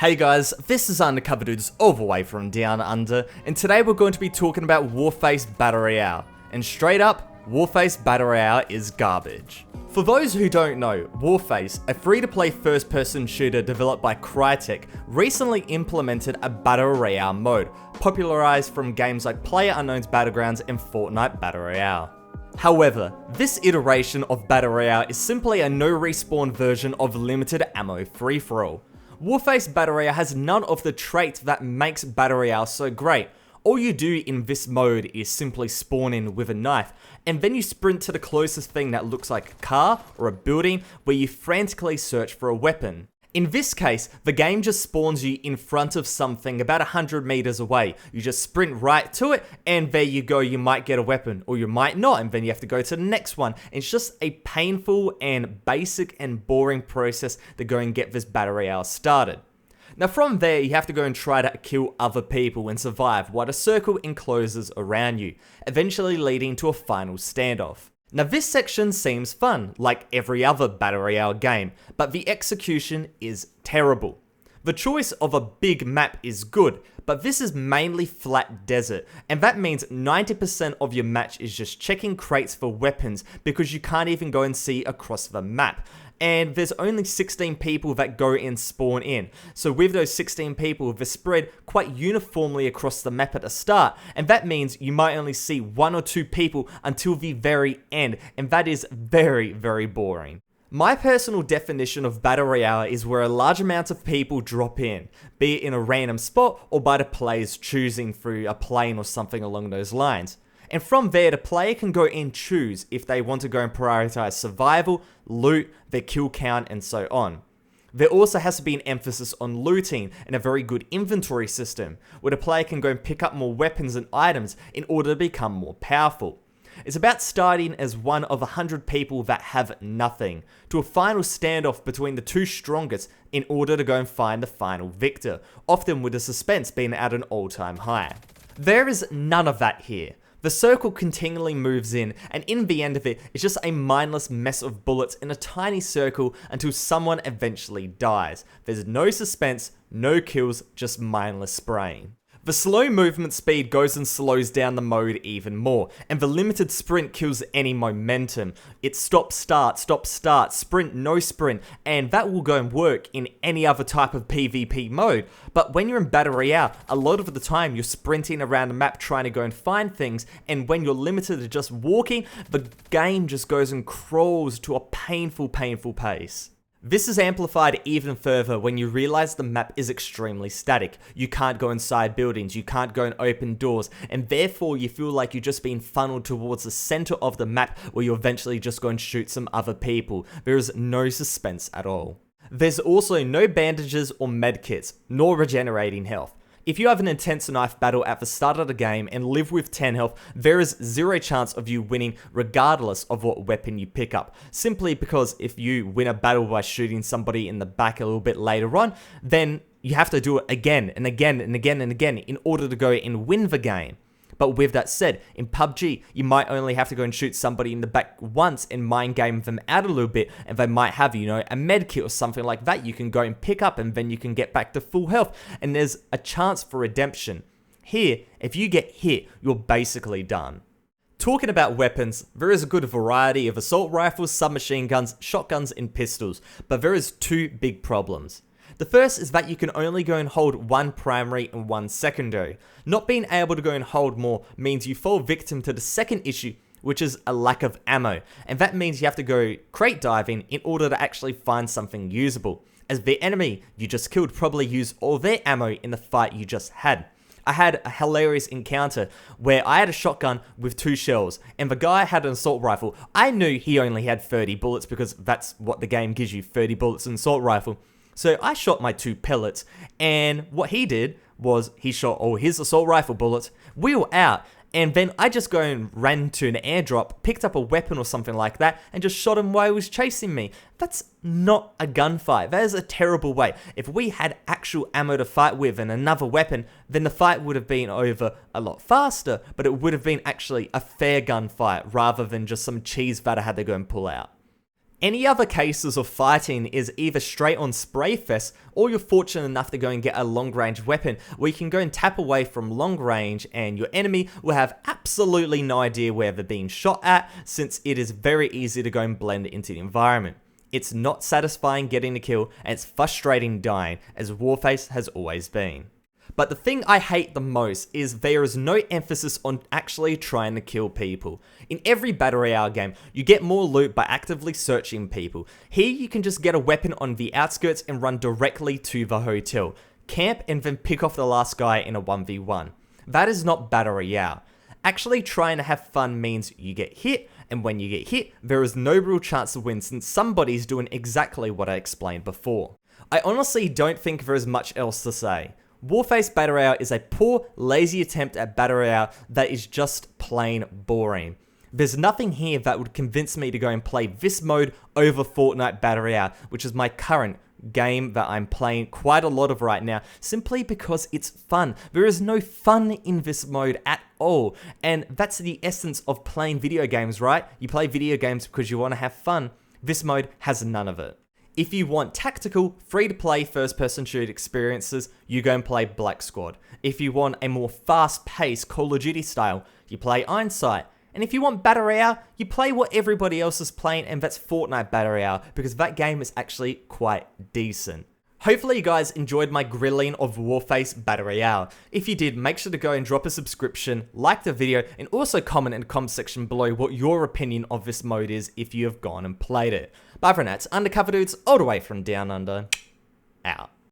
Hey guys, this is Undercover Dudes all the way from Down Under, and today we're going to be talking about Warface Battle Royale. And straight up, Warface Battle Royale is garbage. For those who don't know, Warface, a free-to-play first-person shooter developed by Crytek, recently implemented a Battle Royale mode, popularized from games like PlayerUnknown's Battlegrounds and Fortnite Battle Royale. However, this iteration of Battle Royale is simply a no-respawn version of limited ammo free-for-all. Warface Battle Royale has none of the traits that makes Battle Royale so great. All you do in this mode is simply spawn in with a knife, and then you sprint to the closest thing that looks like a car or a building where you frantically search for a weapon. In this case, the game just spawns you in front of something about 100 meters away. You just sprint right to it, and there you go, you might get a weapon, or you might not, and then you have to go to the next one. It's just a painful and basic and boring process to go and get this Battle Royale started. Now from there, you have to go and try to kill other people and survive while the circle encloses around you, eventually leading to a final standoff. Now this section seems fun, like every other Battle Royale game, but the execution is terrible. The choice of a big map is good, but this is mainly flat desert, and that means 90% of your match is just checking crates for weapons because you can't even go and see across the map. And there's only 16 people that go and spawn in. So with those 16 people, they're spread quite uniformly across the map at the start. And that means you might only see 1 or 2 people until the very end. And that is very, very boring. My personal definition of Battle Royale is where a large amount of people drop in, be it in a random spot or by the players choosing through a plane or something along those lines. And from there, the player can go and choose if they want to go and prioritize survival, loot, their kill count, and so on. There also has to be an emphasis on looting and a very good inventory system, where the player can go and pick up more weapons and items in order to become more powerful. It's about starting as one of 100 people that have nothing, to a final standoff between the two strongest in order to go and find the final victor, often with the suspense being at an all-time high. There is none of that here. The circle continually moves in, and in the end of it, it's just a mindless mess of bullets in a tiny circle until someone eventually dies. There's no suspense, no kills, just mindless spraying. The slow movement speed goes and slows down the mode even more, and the limited sprint kills any momentum. It's stop start, sprint, no sprint, and that will go and work in any other type of PvP mode. But when you're in Battle Royale, a lot of the time you're sprinting around the map trying to go and find things, and when you're limited to just walking, the game just goes and crawls to a painful pace. This is amplified even further when you realize the map is extremely static. You can't go inside buildings, you can't go and open doors, and therefore you feel like you're just being funneled towards the center of the map where you eventually just go and shoot some other people. There is no suspense at all. There's also no bandages or medkits, nor regenerating health. If you have an intense knife battle at the start of the game and live with 10 health, there is zero chance of you winning regardless of what weapon you pick up. Simply because if you win a battle by shooting somebody in the back a little bit later on, then you have to do it again and again and again and again in order to go and win the game. But with that said, in PUBG, you might only have to go and shoot somebody in the back once and mind game them out a little bit, and they might have, a med kit or something like that you can go and pick up, and then you can get back to full health, and there's a chance for redemption. Here, if you get hit, you're basically done. Talking about weapons, there is a good variety of assault rifles, submachine guns, shotguns, and pistols, but there is 2 big problems. The first is that you can only go and hold 1 primary and 1 secondary. Not being able to go and hold more means you fall victim to the second issue, which is a lack of ammo, and that means you have to go crate diving in order to actually find something usable, as the enemy you just killed probably used all their ammo in the fight you just had. I had a hilarious encounter where I had a shotgun with 2 shells, and the guy had an assault rifle. I knew he only had 30 bullets because that's what the game gives you, 30 bullets in assault rifle. So I shot my 2 pellets, and what he did was he shot all his assault rifle bullets. We were out, and then I just go and ran to an airdrop, picked up a weapon or something like that, and just shot him while he was chasing me. That's not a gunfight. That is a terrible way. If we had actual ammo to fight with and another weapon, then the fight would have been over a lot faster, but it would have been actually a fair gunfight rather than just some cheese that I had to go and pull out. Any other cases of fighting is either straight on spray fest, or you're fortunate enough to go and get a long range weapon where you can go and tap away from long range and your enemy will have absolutely no idea where they're being shot at, since it is very easy to go and blend into the environment. It's not satisfying getting a kill, and it's frustrating dying, as Warface has always been. But the thing I hate the most is there is no emphasis on actually trying to kill people. In every Battle Royale game, you get more loot by actively searching people. Here you can just get a weapon on the outskirts and run directly to the hotel, camp and then pick off the last guy in a 1v1. That is not Battle Royale. Actually trying to have fun means you get hit, and when you get hit, there is no real chance to win since somebody's doing exactly what I explained before. I honestly don't think there is much else to say. Warface Battle Royale is a poor, lazy attempt at Battle Royale that is just plain boring. There's nothing here that would convince me to go and play this mode over Fortnite Battle Royale, which is my current game that I'm playing quite a lot of right now, simply because it's fun. There is no fun in this mode at all, and that's the essence of playing video games, right? You play video games because you want to have fun. This mode has none of it. If you want tactical, free-to-play first-person shooter experiences, you go and play Black Squad. If you want a more fast-paced Call of Duty style, you play Iron Sight. And if you want Battle Royale, you play what everybody else is playing, and that's Fortnite Battle Royale, because that game is actually quite decent. Hopefully you guys enjoyed my grilling of Warface Battle Royale. If you did, make sure to go and drop a subscription, like the video, and also comment in the comment section below what your opinion of this mode is if you have gone and played it. Bye for now, it's Undercover Dudes all the way from down under, out.